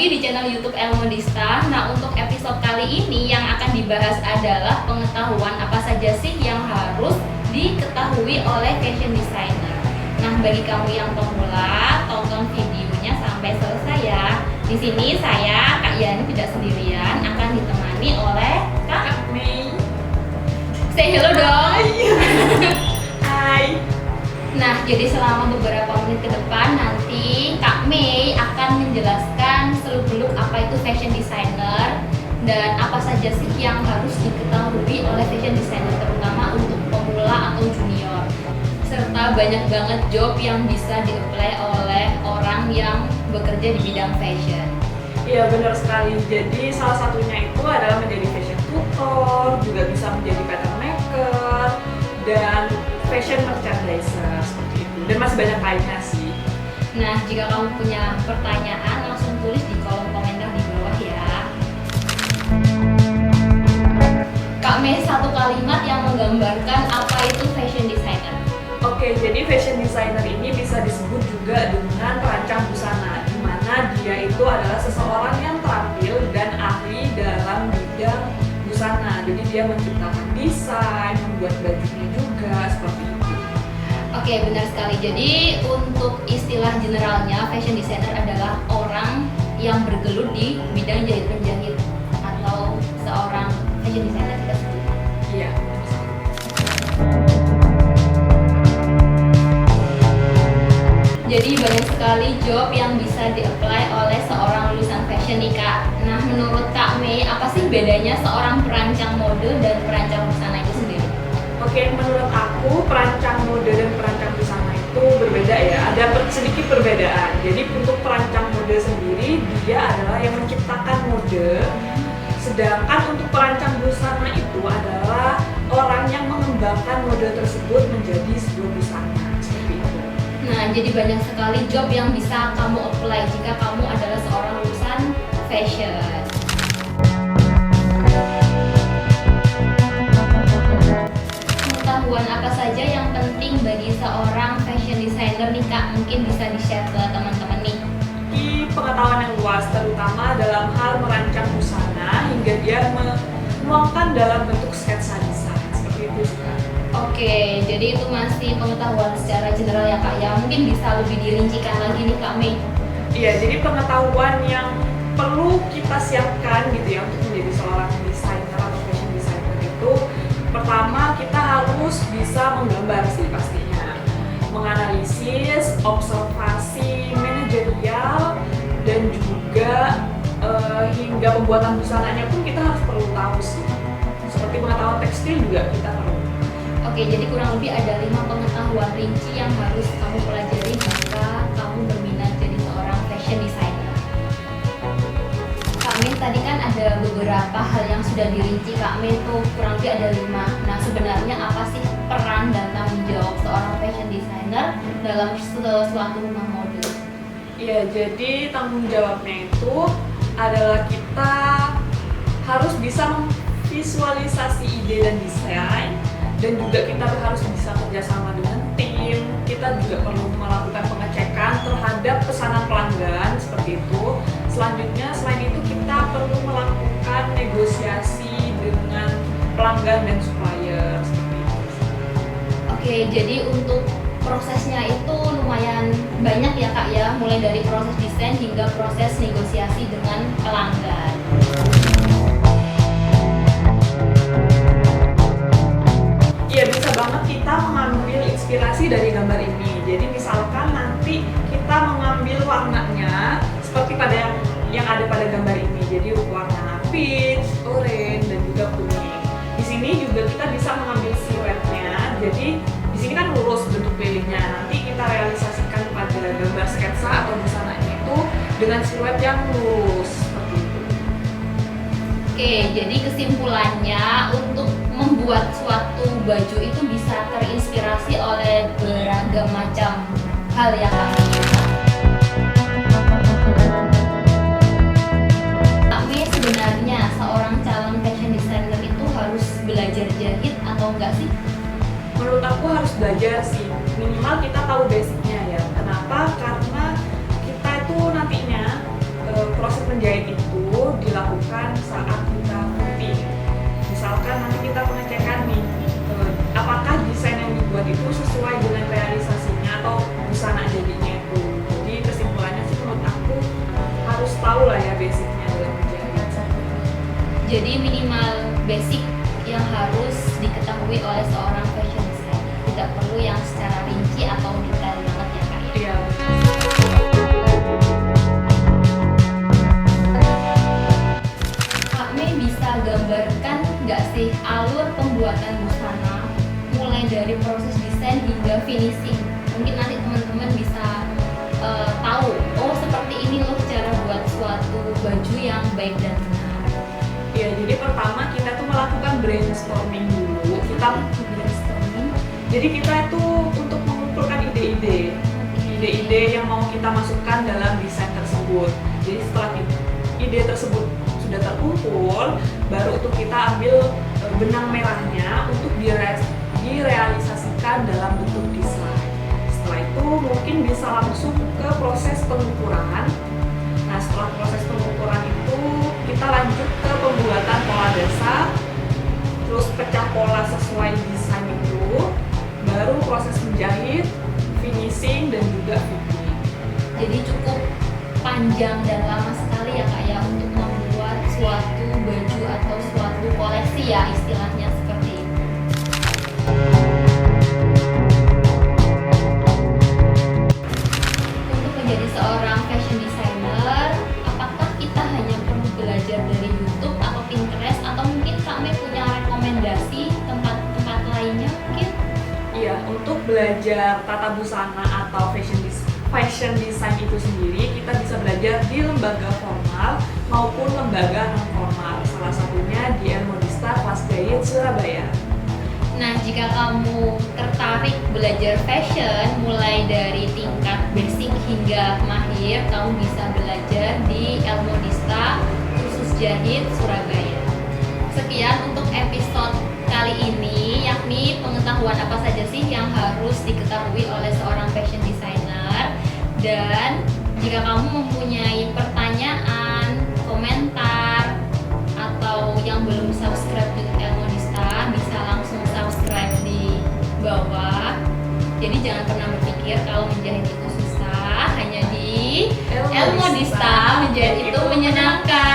lagi di channel YouTube Elmodista. Nah, untuk episode kali ini yang akan dibahas adalah pengetahuan apa saja sih yang harus diketahui oleh fashion designer. Nah, bagi kamu yang pemula, tonton videonya sampai selesai ya. Di sini saya, Kak Yani, tidak sendirian, akan ditemani oleh Kak Mei. Say hello dong. Hai. Nah, jadi selama beberapa menit ke depan nanti Kak Mei akan menjelaskan seluk-beluk apa itu fashion designer dan apa saja sih yang harus diketahui oleh fashion designer, terutama untuk pemula atau junior. Serta banyak banget job yang bisa di-apply oleh orang yang bekerja di bidang fashion. Iya, benar sekali. Jadi salah satunya itu adalah menjadi fashion tutor, juga bisa menjadi pattern maker dan fashion merchandiser seperti itu. Dan masih banyak lainnya sih. Nah, jika kamu punya pertanyaan langsung tulis di kolom komentar di bawah ya. Kak Mei, satu kalimat yang menggambarkan apa itu fashion designer. Oke, jadi fashion designer ini bisa disebut juga dengan perancang busana, di mana dia itu adalah seseorang yang terampil dan ahli dalam bidang busana. Jadi dia menciptakan desain, membuat bajunya juga seperti itu. Oke, benar sekali. Jadi untuk istilah generalnya, fashion designer adalah orang yang bergelut di bidang jahit menjahit atau seorang fashion designer kita sebut. Iya. Jadi banyak sekali job yang bisa di-apply oleh seorang lulusan fashion nih Kak. Nah, menurut Kak Mei, apa sih bedanya seorang perancang mode dan perancang busana itu sendiri? Oke, menurut aku perancang mode dan perancang busana itu berbeda ya. Ada sedikit perbedaan. Jadi untuk perancang mode sendiri dia adalah yang menciptakan mode. Sedangkan untuk perancang busana itu adalah orang yang mengembangkan mode tersebut menjadi sebuah busana. Seperti itu. Nah, jadi banyak sekali job yang bisa kamu apply jika kamu adalah seorang lulusan fashion. Pengetahuan apa saja yang penting bagi seorang fashion designer nih Kak? Mungkin bisa di-share ke teman-teman nih. Di pengetahuan yang luas, terutama dalam hal merancang busana hingga dia menuangkan dalam bentuk sketsa desain. Seperti itu sih, Kak. Oke, jadi itu masih pengetahuan secara general ya Kak ya. Mungkin bisa lebih dirincikan lagi nih Kak Mei. Iya, jadi pengetahuan yang perlu kita siapkan gitu ya untuk menjadi seorang desainer atau fashion designer itu, pertama kita harus bisa menggambar sih pastinya, menganalisis, observasi manajerial, dan juga hingga pembuatan busananya pun kita harus perlu tahu sih. Seperti pengetahuan tekstil juga kita perlu. Oke, jadi kurang lebih ada 5 pengetahuan rinci yang harus kamu pelajari jika kamu berminat jadi seorang fashion designer. Kak Mei, tadi kan ada beberapa hal yang sudah dirinci Kak Mei tuh, kurang lebih ada 5. Nah, sebenarnya apa sih peran dan tanggung jawab seorang fashion designer dalam suatu rumah mode? Iya, jadi tanggung jawabnya itu adalah kita harus bisa memvisualisasi ide dan desain, dan juga kita harus bisa kerjasama dengan tim. Kita juga perlu melakukan pengecekan terhadap pesanan pelanggan seperti itu. Selanjutnya, selain itu kita perlu melakukan negosiasi dengan pelanggan dan supplier seperti itu. Oke, jadi untuk prosesnya itu lumayan banyak ya Kak ya, mulai dari proses desain hingga proses negosiasi dengan pelanggan. Iya, bisa banget kita mengambil inspirasi dari gambar ini. Jadi misalkan nanti kita mengambil warnanya seperti pada yang ada pada gambar ini. Jadi warna peach, orange, dan juga kuning. Di sini juga kita bisa mengambil siluetnya. Jadi di sini kan lurus bentuk lilingnya. Nanti kita realisasikan pada gambar sketsa atau busananya itu dengan siluet yang lurus seperti itu. Oke, jadi kesimpulannya untuk membuat suatu baju itu bisa terinspirasi oleh beragam macam hal ya Kak. Tapi sebenarnya seorang calon fashion designer itu harus belajar jahit atau enggak sih? Menurut aku harus belajar sih, minimal kita tahu basicnya ya. Kenapa? Karena kita itu nantinya proses menjahit tahu lah ya basicnya dalam menjahit. Jadi minimal basic yang harus diketahui oleh seorang fashion designer. Tidak perlu yang secara rinci atau detail banget ya Kak ya. Iya. Kak Mei bisa gambarkan nggak sih alur pembuatan busana mulai dari proses desain hingga finishing? Mungkin nanti teman-teman bisa tahu, oh seperti ini loh cara buat suatu baju yang baik dan benar. Iya, jadi pertama kita tuh melakukan brainstorming dulu. Kita Brainstorming. Jadi kita itu untuk mengumpulkan ide-ide yang mau kita masukkan dalam desain tersebut. Jadi setelah ide tersebut sudah terkumpul, baru itu kita ambil benang merahnya untuk direalisasikan dalam bentuk desain. Setelah itu mungkin bisa langsung ke proses pengukuran. Nah, setelah proses pengukuran itu kita lanjut ke pembuatan pola dasar, terus pecah pola sesuai desain itu, baru proses menjahit, finishing, dan juga fitting. Jadi cukup panjang dan lama sekali ya Kak ya untuk membuat suatu baju atau suatu koleksi ya istilahnya seperti itu. Untuk menjadi seorang fashion designer, apakah kita hanya perlu belajar dari YouTube atau Pinterest atau mungkin Kak Mei punya rekomendasi tempat-tempat lainnya mungkin? Iya, untuk belajar tata busana atau fashion design itu sendiri, kita bisa belajar di lembaga formal maupun lembaga non formal. Salah satunya di Elmodista Kelas Jahit Surabaya. Nah, jika kamu tertarik belajar fashion mulai dari tingkat basic hingga mahir, kamu bisa belajar di Elmodista Khusus Jahit Surabaya. Sekian untuk episode kali ini, yakni pengetahuan apa saja sih yang harus diketahui oleh seorang fashion designer. Dan jika kamu mempunyai pertanyaan, komentar, atau yang belum subscribe di Elmodista, bisa langsung subscribe di bawah. Jadi jangan pernah berpikir kalau menjahit itu susah, hanya di Elmodista menjahit itu menyenangkan.